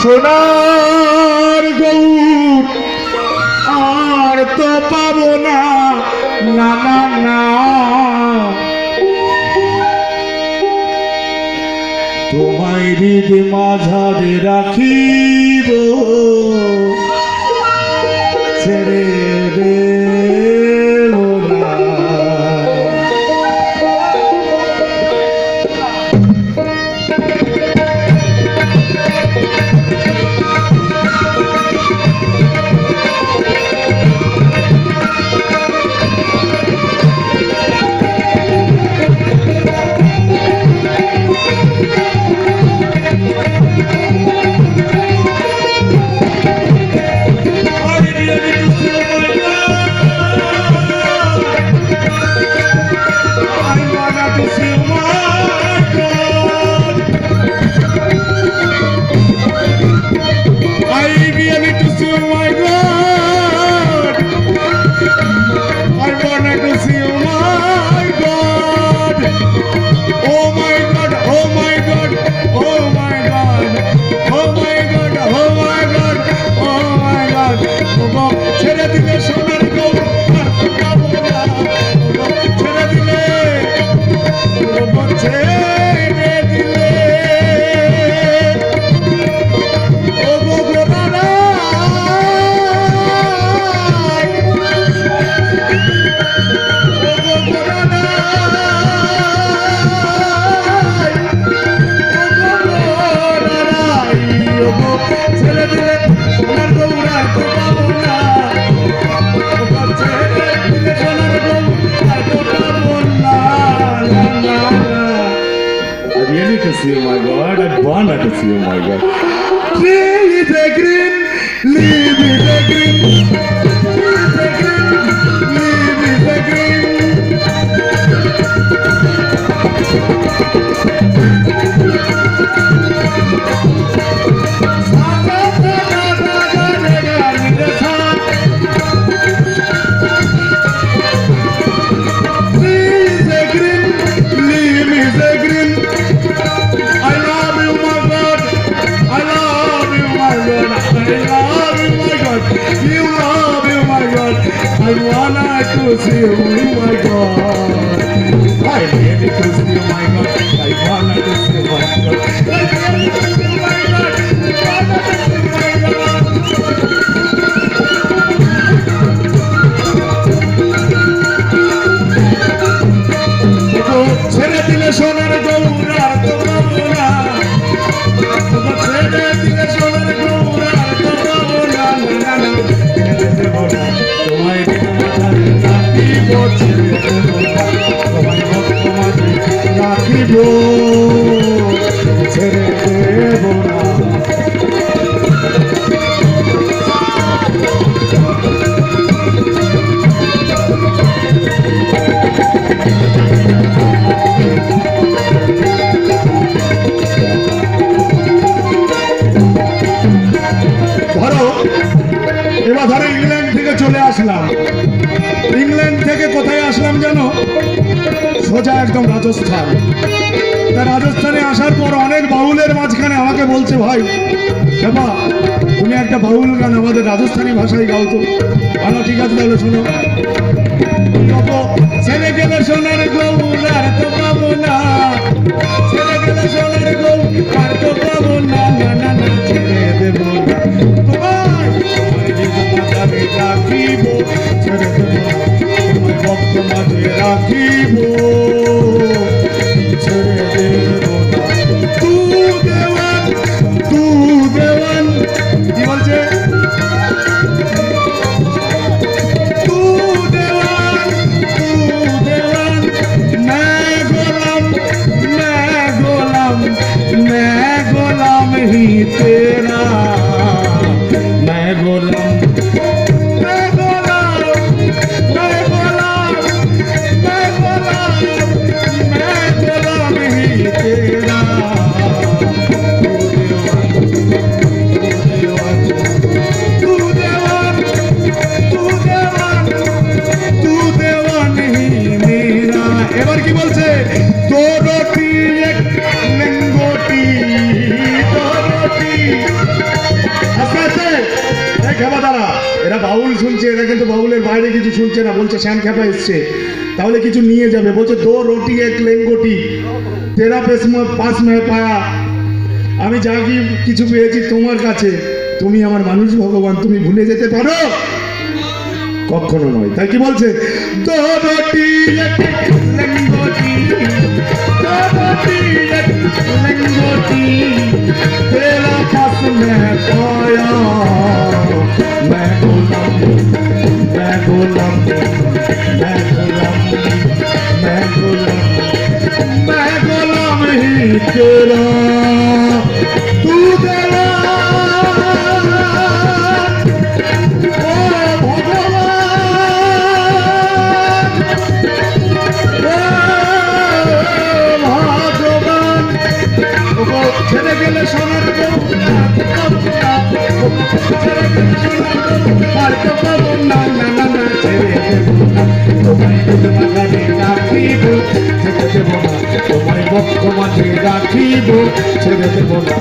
সোনার গৌর আর তো পাবো না, না না না। তোমায় হৃদ মাঝারে রাখিব, ছেড়ে দেব না। See you, my God. I want to see you, my God. Tree is a green, leaf is a green, is a green, leaf is a green. I wanna to see you, my God. I really to see you, my God. I wanna to see you, my God. I really to see you, my God. I wanna to see you, my God. ছেড়ে দিলে সোনার গৌরা তো পাবো না, ছেড়ে দিলে সোনার গৌরা তো পাবো না, না না দেব না। তোমায় রাখিব, ছেড়ে দেব না। তোমায় ভক্তমাঝে রাখিব, ছেড়ে দেব না। এবার ধরো ইংল্যান্ড থেকে চলে আসলাম। ইংল্যান্ড থেকে কোথায় আসলাম জানো? সোজা একদম রাজস্থান। তা রাজস্থানে আসার পর অনেক বাউলের মাঝখানে আমাকে বলছে, ভাই বাবা তুমি একটা বাউল গান আমাদের রাজস্থানী ভাষায় গাও তো। ভালো, ঠিক আছে তাহলে শোনো। ছেড়ে গেলে সোনার গৌর আর তো পাবো না, ছেড়ে গেলে সোনার গৌর আর তো পাবো না, না না না ছেড়ে দেব না। রাখিব, ছেড়ে দেব না। তোমায় ভক্ত মাঝে রাখিব, ছেড়ে দেব না। তু দেওয়ান, তু দেওয়ান, কি বলছে? তু দেওয়ান, তু দেওয়ান, मैं गोलाम কিন্তু বাউলের বাইরে কিছু শুনছে না, বলছে শ্যাম খ্যাপা এসছে, তাহলে কিছু নিয়ে যাবে। বলছে 2 রুটি 1 লেঙ্গটি, তেরা পাস মে পায়া। আমি যা কি কিছু পেয়েছি তোমার কাছে, তুমি আমার মানুষ ভগবান, তুমি ভুলে যেতে পারো? কখনো নয়। তাই কি বলছে? 2 রুটি 1 লেঙ্গটি, 2 রুটি 1 লেঙ্গটি, তেরা পাস মে পায়া। मैं गुलाम, मैं गुलाम, मैं गुलाम, मैं गुलाम, मैं गुलाम ही तेरा, तू तेरा। ओ भगवान, ओ भगवान, ছেড়ে গেলে সোনার বউ, ছেড়ে গেলে সোনার বউ, আর তো পাবো না, না না না, ছেড়ে দেবো না, তোমায় বুক মাঝে রাখিব, ছেড়ে দেবো না, তোমায় বক্ষ মাঝে রাখিব, ছেড়ে দেবো না।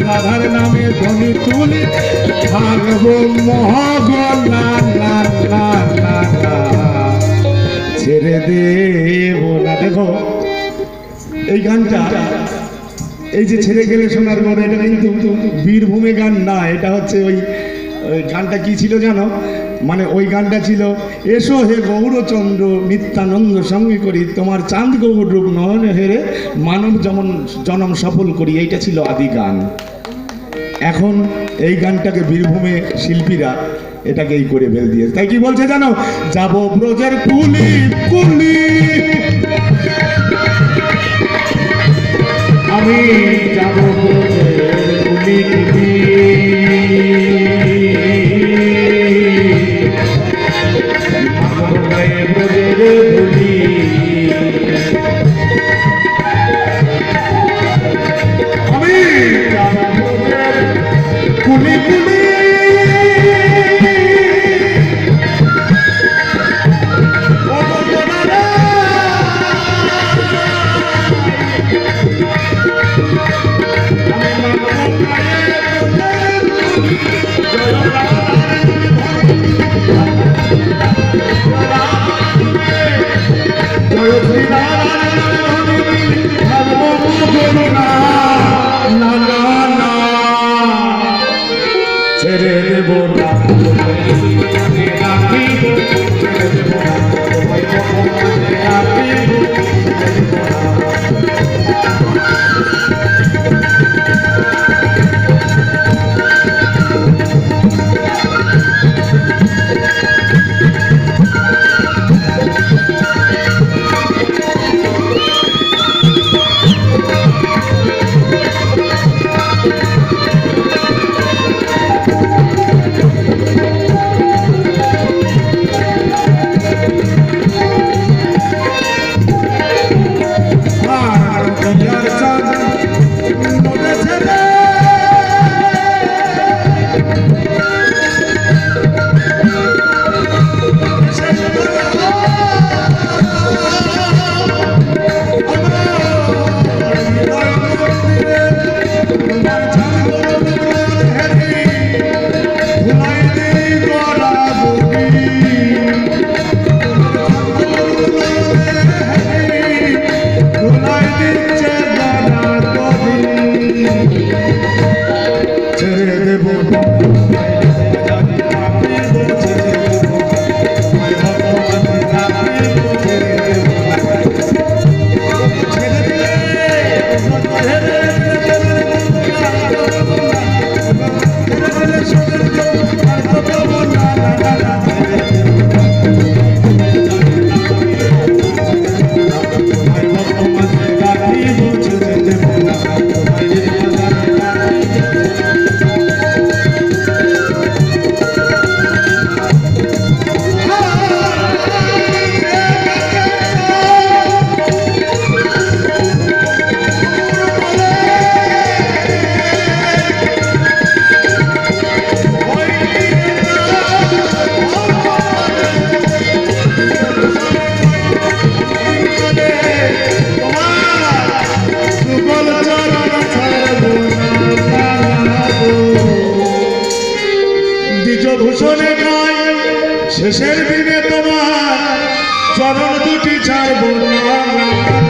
রাধার নামে ধ্বনি তুলি থাকবো মহাগণ, না না না না না, ছেড়ে দেব না। দেখো এই গানটা, এই যে ছেড়ে গেলে সোনার গড়, এটা কিন্তু বীরভূমে গান না, এটা হচ্ছে ওই গানটা কি ছিল জানো? মানে ওই গানটা ছিল, এসো হে গৌরচন্দ্র নিত্যানন্দ সঙ্গে করি, তোমার চাঁদ গৌর রূপ নয়নে হেরে মানব জনম সফল করি, এইটা ছিল আদি গান। এখন এই গানটাকে বীরভূমে শিল্পীরা এটাকে এই করে ফেল দিয়েছে। তাই কি বলছে জানো? যাবো ব্রজের কুলি কুলি, আমি যাবো ব্রজের কুলি কুলি, ব্রজের ধুলি ভূষণে নয় শেষের দিনে তোমার চরণ দুটি ছাড়ব না।